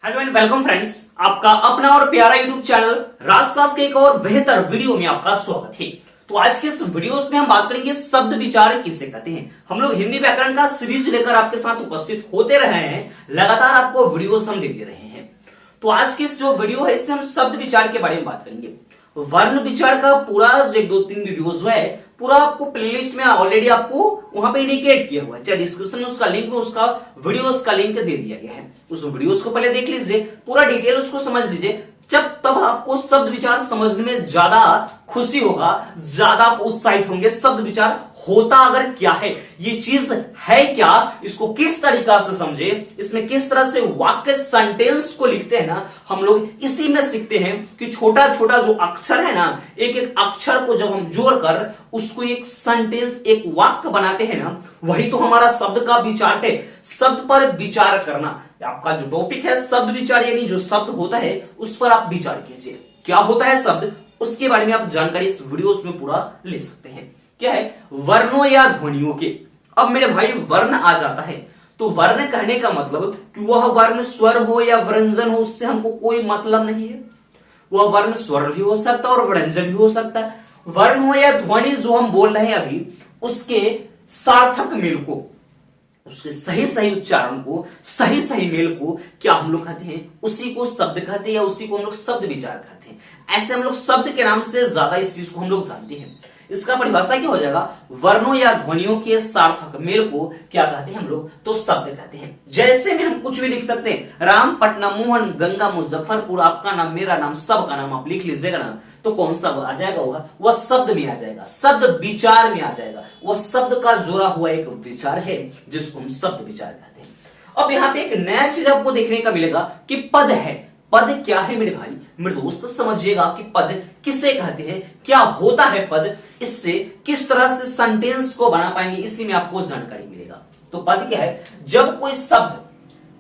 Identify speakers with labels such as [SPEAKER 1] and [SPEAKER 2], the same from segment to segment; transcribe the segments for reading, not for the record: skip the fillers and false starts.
[SPEAKER 1] Hello and welcome friends, आपका अपना और प्यारा यूट्यूब चैनल राज क्लास के एक और बेहतर वीडियो में आपका स्वागत है। तो आज के इस वीडियोस में हम बात करेंगे शब्द विचार किसे कहते हैं। हम लोग हिंदी व्याकरण का सीरीज लेकर आपके साथ उपस्थित होते रहे हैं, लगातार आपको वीडियोस हम देते रहे हैं। तो आज की इस जो वीडियो है इसमें हम शब्द विचार के बारे में बात करेंगे। वर्ण विचार का पूरा जो 1-2-3 वीडियोस है पूरा आपको प्लेलिस्ट में ऑलरेडी आपको वहां पे इंडिकेट किया हुआ है, चाहे डिस्क्रिप्शन में उसका लिंक में उसका वीडियोस का लिंक दे दिया गया है। उस वीडियोस को पहले देख लीजिए, पूरा डिटेल उसको समझ लीजिए, जब तब आपको शब्द विचार समझने में ज्यादा खुशी होगा, ज्यादा उत्साहित होंगे। शब्द विचार होता अगर क्या है, ये चीज है क्या, इसको किस तरीका से समझे, इसमें किस तरह से वाक्य सेंटेंस को लिखते हैं ना, हम लोग इसी में सीखते हैं कि छोटा छोटा जो अक्षर है ना, एक एक अक्षर को जब हम जोड़कर उसको एक सेंटेंस एक वाक्य बनाते हैं ना, वही तो हमारा शब्द का विचार है। शब्द पर विचार करना आपका जो टॉपिक है, शब्द विचार यानी जो शब्द होता है उस पर आप विचार कीजिए। क्या होता है शब्द, उसके बारे में आप जानकारी इस वीडियोस में पूरा ले सकते हैं। क्या है, वर्णों या ध्वनियों के। अब मेरे भाई वर्ण आ जाता है तो वर्ण कहने का मतलब कि वह वर्ण स्वर हो या व्यंजन हो, उससे हमको कोई मतलब नहीं है। वह वर्ण स्वर भी हो सकता है और व्यंजन भी हो सकता है। वर्ण हो या ध्वनि जो हम बोल रहे हैं अभी, उसके सार्थक मेल को, उसके सही सही उच्चारण को, सही सही मेल को क्या हम लोग कहते हैं, उसी को शब्द कहते हैं या उसी को हम लोग शब्द विचार कहते हैं। ऐसे हम लोग शब्द के नाम से ज्यादा इस चीज को हम लोग जानते हैं। इसका परिभाषा क्या हो जाएगा, वर्णों या ध्वनियों के सार्थक मेल को क्या कहते हैं हम लोग, तो शब्द कहते हैं। जैसे में हम कुछ भी लिख सकते हैं, राम, पटना, मोहन, गंगा, मुजफ्फरपुर, आपका नाम, मेरा नाम, सबका नाम आप लिख लीजिएगा ना, तो कौन सा आ जाएगा होगा, वह शब्द में आ जाएगा, शब्द विचार में आ जाएगा। वह शब्द का जोड़ा हुआ एक विचार है जिसको हम शब्द विचार कहते हैं। अब यहाँ पे एक नया चीज आपको देखने का मिलेगा कि पद है। पद क्या है मेरे भाई, मेरे दोस्त समझिएगा कि पद किसे कहते हैं, क्या होता है पद, इससे किस तरह से सेंटेंस को बना पाएंगे, इसी में आपको जानकारी मिलेगा। तो पद क्या है, जब कोई शब्द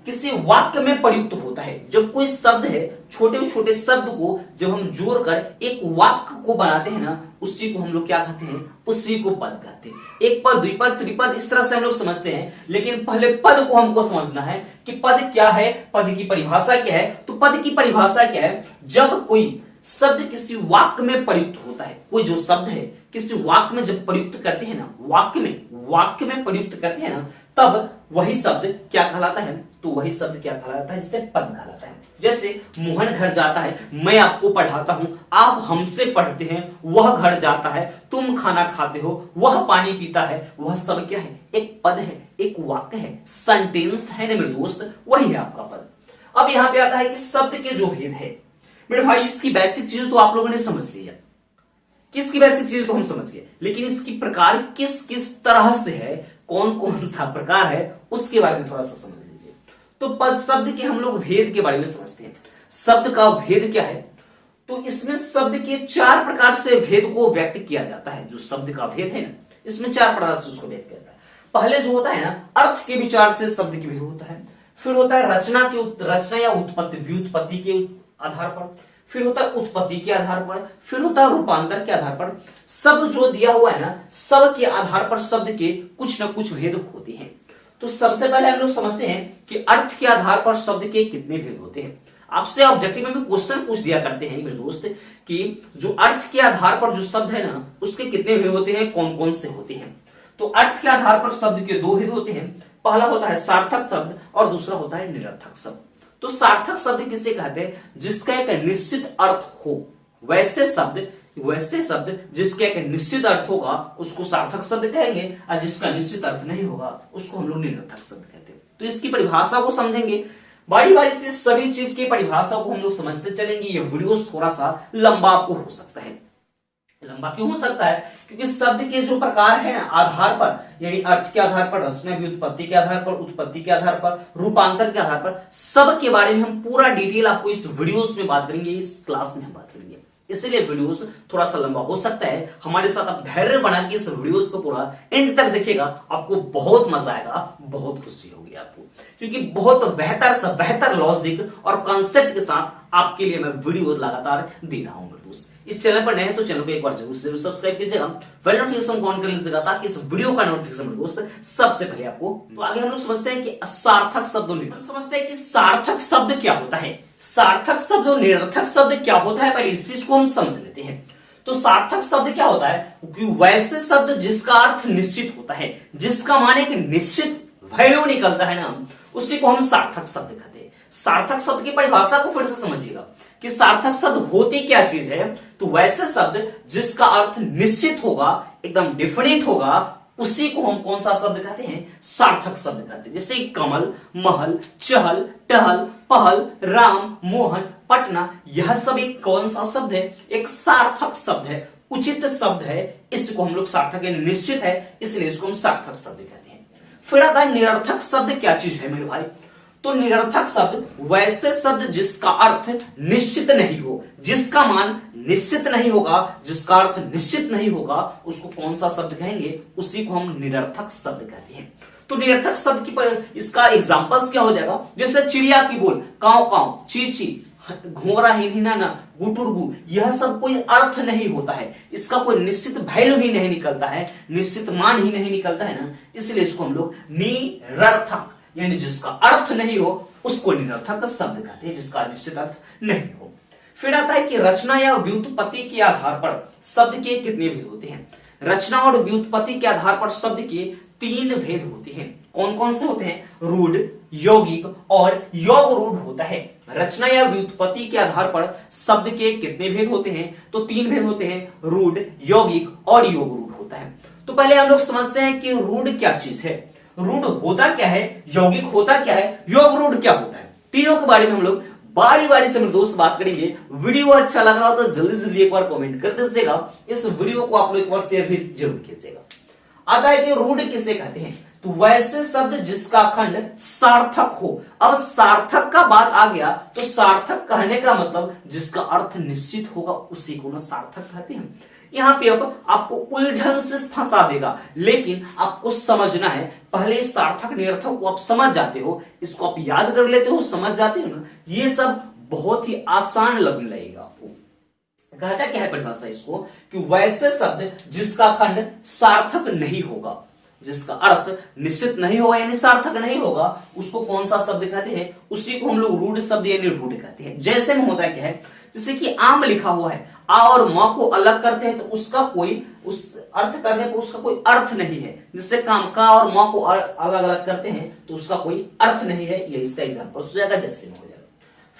[SPEAKER 1] किसी वाक्य में प्रयुक्त होता है, जब कोई शब्द है, छोटे छोटे शब्द को जब हम जोड़कर एक वाक्य को बनाते हैं ना, उसी को हम लोग क्या कहते हैं, उसी को पद कहते हैं। एक पद, द्विपद, त्रिपद, इस तरह से हम लोग समझते हैं, लेकिन पहले पद को हमको समझना है कि पद क्या है, पद की परिभाषा क्या है। तो पद की परिभाषा क्या है, जब कोई शब्द किसी वाक्य में प्रयुक्त होता है, कोई जो शब्द है किसी वाक्य में जब प्रयुक्त करते हैं ना, वाक्य में प्रयुक्त करते हैं ना, तब वही शब्द क्या कहलाता है, तो वही शब्द क्या कहलाता है, जिसे पद कहलाता है। जैसे मोहन घर जाता है, मैं आपको पढ़ाता हूं, आप हमसे पढ़ते हैं, वह घर जाता है, तुम खाना खाते हो, वह पानी पीता है, वह सब क्या है, एक पद है, एक वाक्य है, सेंटेंस है ना मेरे दोस्त, वही है आपका पद। अब यहां पे आता है कि शब्द के जो भेद है मेरे भाई, इसकी बेसिक चीज तो आप लोगों ने समझ लिया, किसकी बेसिक चीज तो हम समझ गए, लेकिन इसकी प्रकार किस किस तरह से है, कौन कौन सा प्रकार है, उसके बारे में थोड़ा सा समझ लीजिए। तो पद शब्द के हम लोग भेद के बारे में समझते हैं। शब्द का भेद क्या है, तो इसमें शब्द के 4 प्रकार से भेद को व्यक्त किया जाता है। जो शब्द का भेद है ना, इसमें 4 प्रकार से उसको व्यक्त किया जाता है। पहले जो होता है ना, अर्थ के विचार से शब्द के भेद होता है। फिर होता है रचना या उत्पत्ति, व्युत्पत्ति के आधार पर। फिर होता है उत्पत्ति के आधार पर। फिर होता है रूपांतर के आधार पर। सब जो दिया हुआ है ना, सब के आधार पर शब्द के कुछ न कुछ भेद होते हैं। तो सबसे पहले हम लोग समझते हैं कि अर्थ के आधार पर शब्द के कितने भेद होते हैं। आपसे ऑब्जेक्टिव में भी क्वेश्चन पूछ दिया करते हैं मेरे दोस्त कि जो अर्थ के आधार पर जो शब्द है ना, उसके कितने भेद होते हैं, कौन कौन से होते हैं। तो अर्थ के आधार पर शब्द के 2 भेद होते हैं। पहला होता है सार्थक शब्द और दूसरा होता है निरर्थक शब्द। तो सार्थक शब्द किसे कहते हैं, जिसका एक निश्चित अर्थ हो। वैसे शब्द जिसका एक निश्चित अर्थ होगा उसको सार्थक शब्द कहेंगे, और जिसका निश्चित अर्थ नहीं होगा उसको हम लोग निरर्थक शब्द कहते हैं। तो इसकी परिभाषा को समझेंगे, बारी बारी से सभी चीज की परिभाषा को हम लोग समझते चलेंगे। ये वीडियोस थोड़ा सा लंबा आपको हो सकता है। लंबा क्यों हो सकता है, क्योंकि शब्द के जो प्रकार है आधार पर, यानी अर्थ के आधार पर, रचना व्युत्पत्ति के आधार पर, उत्पत्ति के आधार पर, रूपांतर के आधार पर, सब के बारे में हम पूरा डिटेल आपको इस वीडियोस में बात करेंगे, इस क्लास में हम बात करेंगे। इसलिए वीडियोस थोड़ा सा लंबा हो सकता है। हमारे साथ आप धैर्य बना के इस वीडियोस को पूरा एंड तक देखिएगा, आपको बहुत मजा आएगा, बहुत खुशी होगी आपको, क्योंकि बहुत बेहतर लॉजिक और कॉन्सेप्ट के साथ आपके लिए मैं वीडियो लगातार दे रहा हूं दोस्त। इस चैनल पर नए हैं तो चैनल को एक बार जरूर से सब्सक्राइब कीजिएगा, बेल नोटिफिकेशन को ऑन कर लीजिएगा ताकि इस वीडियो का नोटिफिकेशन दोस्त सबसे पहले आपको। तो आगे हम लोग समझते हैं कि सार्थक शब्द और निरर्थक, समझते हैं कि सार्थक शब्द क्या होता है, सार्थक शब्द और निरर्थक शब्द क्या होता है, पहले इस चीज को हम समझ लेते हैं। तो सार्थक शब्द क्या होता है कि वैसे शब्द जिसका अर्थ निश्चित होता है, जिसका मान एक निश्चित वैल्यू निकलता है ना, उसी को हम सार्थक शब्द कहते हैं। सार्थक शब्द की परिभाषा को फिर से समझिएगा कि सार्थक शब्द होती क्या चीज है। तो वैसे शब्द जिसका अर्थ निश्चित होगा, एकदम डिफिनिट होगा, उसी को हम कौन सा शब्द कहते हैं, सार्थक शब्द कहते हैं। जैसे कमल, महल, चहल, टहल, पहल, राम, मोहन, पटना, यह सब एक कौन सा शब्द है, एक सार्थक शब्द है, उचित शब्द है। इसको हम लोग सार्थक यानी निश्चित है, इसलिए इसको हम सार्थक शब्द कहते हैं। फिर आता है निरर्थक शब्द क्या चीज है मेरे भाई। तो निरर्थक शब्द वैसे शब्द जिसका अर्थ निश्चित नहीं हो, जिसका मान निश्चित नहीं होगा, जिसका अर्थ निश्चित नहीं होगा, उसको कौन सा शब्द कहेंगे, उसी को हम निरर्थक शब्द कहते हैं। तो निरर्थक शब्द की इसका एग्जांपल्स क्या हो जाएगा, जैसे चिड़िया की बोल, काव काव, ची ची, घोड़ा हिना ना, गुटुरगु, यह सब कोई अर्थ नहीं होता है, इसका कोई निश्चित वैल्यू ही नहीं निकलता है, निश्चित मान ही नहीं निकलता है ना, इसलिए इसको हम लोग निरर्थक यानी जिसका अर्थ नहीं हो उसको निरर्थक शब्द कहते हैं, जिसका निश्चित अर्थ नहीं हो। फिर आता है कि रचना या व्युत्पत्ति के आधार पर शब्द के कितने भेद होते हैं। रचना और व्युत्पत्ति के आधार पर शब्द के 3 भेद होते हैं। कौन कौन से होते हैं, रूढ़, यौगिक और योग रूढ़ होता है। रचना या व्युत्पत्ति के आधार पर शब्द के कितने भेद होते हैं, तो 3 भेद होते हैं, रूढ़, यौगिक और योग रूढ़ होता है। तो पहले हम लोग समझते हैं कि रूढ़ क्या चीज है, रूढ़ होता क्या है, यौगिक होता क्या है, योग रूढ़ क्या होता है। तीनों के बारे में हम लोग बारी बारी से मेरे दोस्त बात करेंगे। वीडियो अच्छा लग रहा हो तो जल्दी जल्दी एक बार कमेंट कर दीजिएगा, इस वीडियो को आप लोग एक बार शेयर भी जरूर कीजिएगा। आता है कि रूढ़ किसे कहते हैं, तो वैसे शब्द जिसका खंड सार्थक हो। अब सार्थक का बात आ गया तो सार्थक कहने का मतलब जिसका अर्थ निश्चित होगा उसी को ना सार्थक कहते हैं। यहां पे अब आपको उलझन से फंसा देगा, लेकिन आपको समझना है। पहले सार्थक निरर्थक को आप समझ जाते हो, इसको आप याद कर लेते हो, समझ जाते हो ना, ये सब बहुत ही आसान लगने लगेगा आपको। कहता क्या है परिभाषा इसको कि वैसे शब्द जिसका खंड सार्थक नहीं होगा, जिसका अर्थ निश्चित नहीं होगा यानी सार्थक नहीं होगा, उसको कौन सा शब्द कहते हैं, उसी को हम लोग रूढ़ शब्द यानी रूढ़ कहते हैं। जैसे में होता क्या है, जैसे कि आम लिखा हुआ है, आ और म को अलग करते हैं तो उसका कोई उस अर्थ करने पर उसका कोई अर्थ नहीं है। जिससे काम का और म को अलग अलग करते हैं तो उसका कोई अर्थ नहीं है, ये इसका एग्जांपल हो जाएगा, जैसे में हो जाएगा।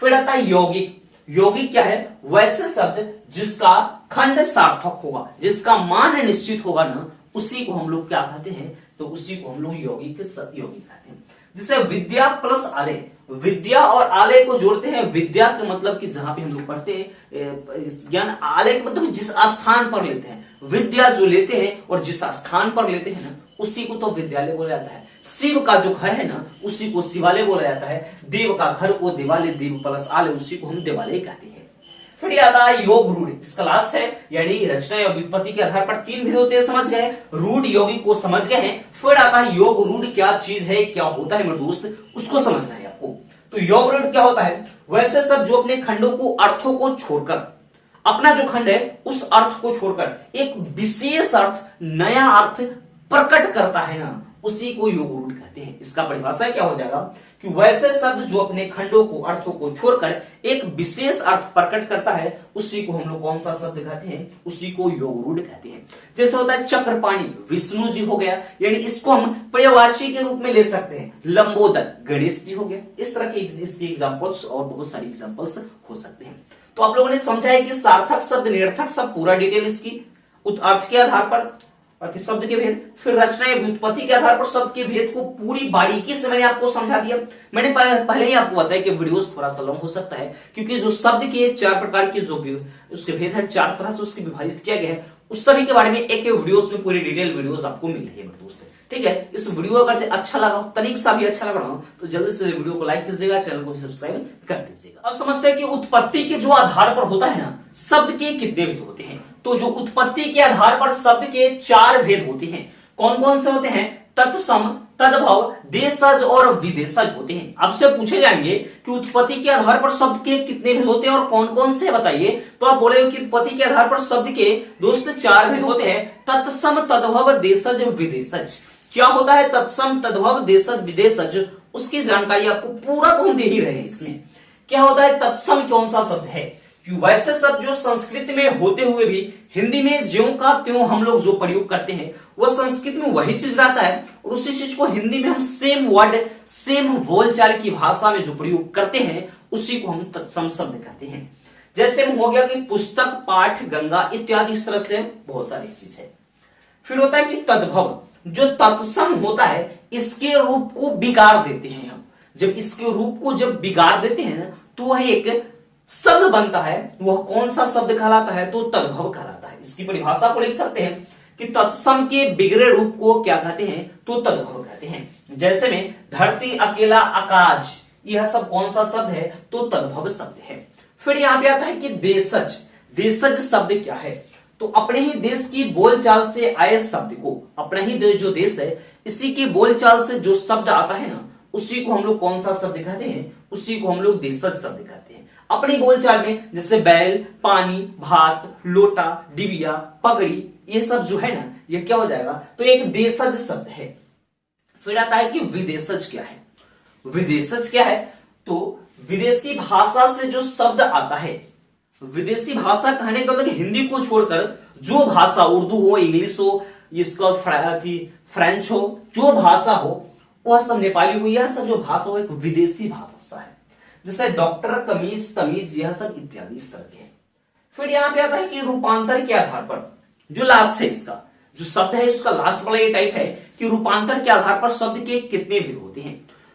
[SPEAKER 1] फिर आता है यौगिक। यौगिक क्या है, वैसे शब्द जिसका खंड सार्थक होगा, जिसका मान निश्चित होगा ना, उसी को हम लोग क्या कहते हैं, तो उसी को हम लोग यौगिक कहते हैं। जैसे विद्या प्लस आलय, विद्या और आलय को जोड़ते हैं। विद्या के मतलब कि जहां पे हम लोग पढ़ते हैं ज्ञान, आलय के मतलब जिस स्थान पर लेते हैं, विद्या जो लेते हैं और जिस स्थान पर लेते हैं ना, उसी को तो विद्यालय बोला जाता है। शिव का जो घर है ना, उसी को शिवालय बोला जाता है। देव का घर को देवालय, देव प्लस आलय, उसी को हम देवालय कहते हैं। फिर आता है योग रूढ़, इसका लास्ट है, यानी रचना या व्युत्पत्ति के आधार पर 3 भेद होते हैं, समझ गए। रूढ़ यौगिक को समझ गए हैं। फिर आता है योग रूढ़ क्या चीज है, क्या होता है मेरे दोस्त, उसको समझना है आपको। तो योग रूढ़ क्या होता है, वैसे सब जो अपने खंडों को, अर्थों को छोड़कर, अपना जो खंड है उस अर्थ को छोड़कर एक विशेष अर्थ, नया अर्थ प्रकट करता है ना, उसी को योग रूढ़ कहते हैं। इसका परिभाषा क्या हो जाएगा कि वैसे शब्द जो अपने खंडों को, अर्थों को छोड़कर एक विशेष अर्थ प्रकट करता है, उसी को हम लोग कौन सा शब्द कहते हैं, उसी को योग रूढ़ कहते हैं। जैसे होता है चक्रपाणी, विष्णु जी हो गया, यानी इसको हम पर्यायवाची के रूप में ले सकते हैं। लंबोदर, गणेश जी हो गया। इस तरह के इसके एग्जांपल्स और बहुत सारी एग्जांपल्स हो सकते हैं। तो आप लोगों ने समझा है कि सार्थक शब्द, निरर्थक शब्द, पूरा डिटेल इसकी अर्थ के आधार पर शब्द के भेद, फिर रचना या व्युत्पत्ति के आधार पर शब्द के भेद को पूरी बारीकी से मैंने आपको समझा दिया। मैंने पहले ही आपको बताया कि वीडियोस थोड़ा सा लंबा हो सकता है, क्योंकि जो शब्द के 4 प्रकार के जो उसके भेद है, 4 तरह से उसके विभाजित किया गया है, उस सभी के बारे में एक वीडियोस में पूरी डिटेल वीडियोस आपको मिल रही है मेरे दोस्त। ठीक है, इस वीडियो अगर अच्छा लगा, तनिक सा भी अच्छा लग रहा हो, तो जल्दी से वीडियो को लाइक कीजिएगा, चैनल को भी सब्सक्राइब कर दीजिएगा। अब समझते हैं कि उत्पत्ति के जो आधार पर होता है ना, शब्द के कितने भेद होते हैं। तो जो उत्पत्ति के आधार पर शब्द के 4 भेद होते हैं, कौन कौन से होते हैं, तत्सम, तद्भव, देशज और विदेशज होते हैं। आपसे पूछे जाएंगे कि उत्पत्ति के आधार पर शब्द के कितने भेद होते हैं और कौन कौन से बताइए, तो आप बोलेगे कि उत्पत्ति के आधार पर शब्द के दोस्त 4 भेद होते हैं, तत्सम, तद्भव, देशज, विदेशज। क्या होता है तत्सम, तद्भव, देशज, विदेशज, उसकी जानकारी आपको पूरा तो हम दे ही रहे हैं। इसमें क्या होता है, तत्सम कौन सा शब्द है, वैसे शब्द जो संस्कृत में होते हुए भी हिंदी में ज्यों का त्यों हम लोग जो प्रयोग करते हैं वो संस्कृत में वही चीज रहता है, और उसी चीज को हिंदी में हम सेम वर्ड, सेम बोलचाल की भाषा में जो प्रयोग करते हैं उसी को हम तत्सम शब्द कहते हैं। जैसे हो गया कि पुस्तक, पाठ, गंगा इत्यादि, इस तरह से बहुत सारी चीज है। फिर होता है कि तद्भव, जो तत्सम होता है इसके रूप को बिगाड़ देते हैं हम। जब इसके रूप को जब बिगाड़ देते हैं ना तो वह एक शब्द बनता है। वह कौन सा शब्द कहलाता है, तो तद्भव कहलाता है। इसकी परिभाषा को लिख सकते हैं कि तत्सम के बिगड़े रूप को क्या कहते हैं, तो तद्भव कहते हैं। जैसे में धरती, अकेला, आकाश, यह सब कौन सा शब्द है, तो तद्भव शब्द है। फिर यहां पे आता है कि देशज। देशज शब्द क्या है, तो अपने ही देश की बोलचाल से आए शब्द को, अपना ही जो देश है इसी की बोलचाल से जो शब्द आता है ना उसी को हम लोग कौन सा शब्द कहते हैं, उसी को हम लोग देशज शब्द कहते हैं। अपनी बोलचाल में जैसे बैल, पानी, भात, लोटा, डिबिया, पगड़ी, ये सब जो है ना ये क्या हो जाएगा, तो एक देशज शब्द है। फिर आता है कि विदेशज क्या है। विदेशज क्या है, तो विदेशी भाषा से जो शब्द आता है, विदेशी भाषा कहने का मतलब हिंदी को छोड़कर जो भाषा, उर्दू हो, इंग्लिश हो, इसका फ्रेंच हो, जो भाषा हो वह सब, नेपाली हो, यह सब जो भाषा हो एक विदेशी भाषा है। जैसे डॉक्टर, कमीज, तमीज, यह सब इत्यादि इस तरह के हैं। फिर यहां पे आता है कि रूपांतर के आधार पर, जो लास्ट है इसका जो शब्द है उसका लास्ट वाला ये टाइप है कि रूपांतर के आधार पर शब्द के कितने भेद होते हैं।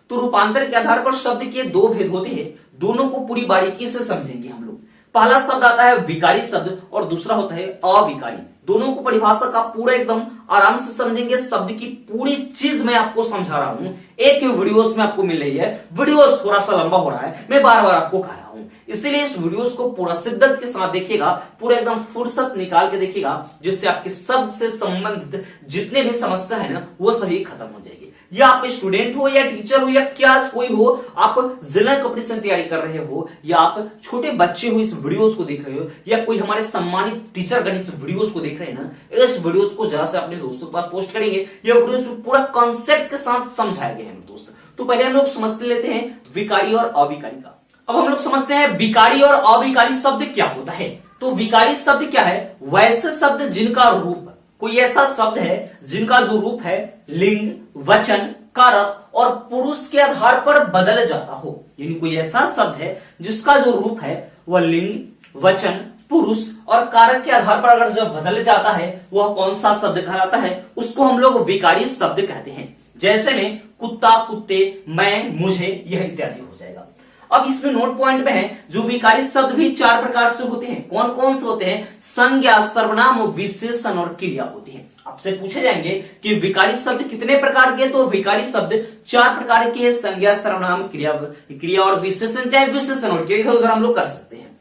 [SPEAKER 1] तो रूपांतर के आधार पर शब्द के 2 भेद होते हैं, दोनों को पूरी बारीकी से समझेंगे हम लोग। पहला शब्द आता है विकारी शब्द और दूसरा होता है अविकारी। दोनों को परिभाषा का पूरा एकदम आराम से समझेंगे। शब्द की पूरी चीज मैं आपको समझा रहा हूं, एक ही वीडियोस में आपको मिल रही है। वीडियोस थोड़ा सा लंबा हो रहा है, मैं बार बार आपको कह रहा हूं, इसीलिए इस वीडियोस को पूरा शिद्दत के साथ देखिएगा, पूरा एकदम फुर्सत निकाल के देखिएगा, जिससे आपके शब्द से संबंधित जितने भी समस्या है ना वो सभी खत्म हो जाएगी। या आप स्टूडेंट हो या टीचर हो या क्या कोई हो, आप जनरल कॉम्पिटिशन तैयारी कर रहे हो या आप छोटे बच्चे हो इस वीडियोस को देख रहे हो या कोई हमारे सम्मानित टीचर गण इस वीडियोस को देख रहे हैं ना, इस वीडियोस को जरा से अपने दोस्तों के पास पोस्ट करेंगे। ये वीडियोस में पूरा कॉन्सेप्ट के साथ समझाया गया है दोस्त। तो पहले हम लोग समझते लेते हैं विकारी और अविकारी का। अब हम लोग समझते हैं विकारी और अविकारी शब्द क्या होता है। तो विकारी शब्द क्या है, वैसे शब्द जिनका रूप, कोई ऐसा शब्द है जिनका जो रूप है लिंग, वचन, कारक और पुरुष के आधार पर बदल जाता हो। यानी कोई ऐसा शब्द है जिसका जो रूप है वह लिंग, वचन, पुरुष और कारक के आधार पर अगर जब बदल जाता है वह कौन सा शब्द कहलाता है, उसको हम लोग विकारी शब्द कहते हैं। जैसे में कुत्ता, कुत्ते, मैं, मुझे, यह इत्यादि हो जाएगा। अब इसमें नोट पॉइंट में है जो विकारी शब्द भी 4 प्रकार से होते हैं। कौन कौन से होते हैं, संज्ञा, सर्वनाम, विशेषण और क्रिया होती है। आपसे पूछे जाएंगे कि विकारी शब्द कितने प्रकार के, तो विकारी शब्द 4 प्रकार के, संज्ञा, सर्वनाम, क्रिया और विशेषण, चाहे विशेषण और क्रिया इधर उधर हम लोग कर सकते हैं।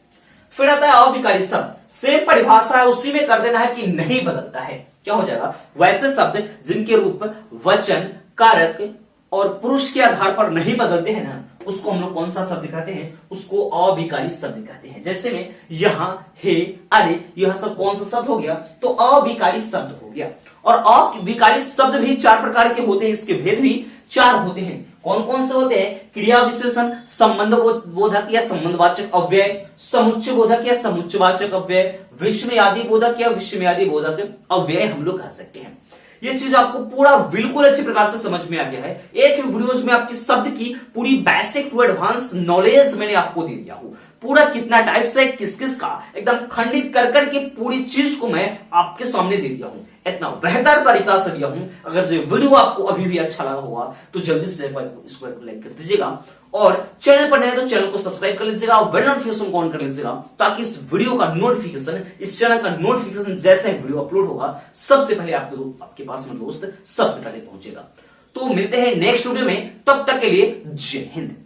[SPEAKER 1] फिर आता है अविकारी शब्द, सेम परिभाषा है, उसी में कर देना है कि नहीं बदलता है। क्या हो जाएगा, वैसे शब्द जिनके रूप, वचन, कारक और पुरुष के आधार पर नहीं बदलते हैं ना, उसको हम लोग कौन सा शब्द कहते हैं, उसको अविकारी शब्द कहते हैं। जैसे में यहाँ, हे, अरे, यह सब कौन सा शब्द हो गया, तो अविकारी शब्द हो गया। और अविकारी शब्द भी 4 प्रकार के होते हैं, इसके भेद भी 4 होते हैं। कौन कौन से होते हैं, क्रिया विशेषण, संबंध बोधक या संबंधवाचक अव्यय, समुच्चय बोधक या समुच्चयवाचक अव्यय, विस्मयादि बोधक या विस्मयादि बोधक अव्यय हम लोग कह सकते हैं। ये चीज आपको पूरा बिल्कुल अच्छे प्रकार से समझ में आ गया है। एक वीडियोज में आपकी शब्द की पूरी बेसिक टू एडवांस नॉलेज मैंने आपको दे दिया हूं। पूरा कितना टाइप्स है, किस किस का एकदम खंडित कर करके पूरी चीज को मैं आपके सामने दे दिया हूं। इतना बेहतर तरीका से दिया हूं। अगर ये वीडियो आपको अभी भी अच्छा लगा होगा तो जल्दी से इसको लाइक कर दीजिएगा और चैनल पर नए तो चैनल को सब्सक्राइब कर लीजिएगा और बेल नोटिफिकेशन को ऑन कर लीजिएगा, ताकि इस वीडियो का नोटिफिकेशन, इस चैनल का नोटिफिकेशन जैसे ही वीडियो अपलोड होगा सबसे पहले आपके पास में दोस्त सबसे पहले पहुंचेगा। तो मिलते हैं नेक्स्ट वीडियो में, तब तक के लिए जय हिंद।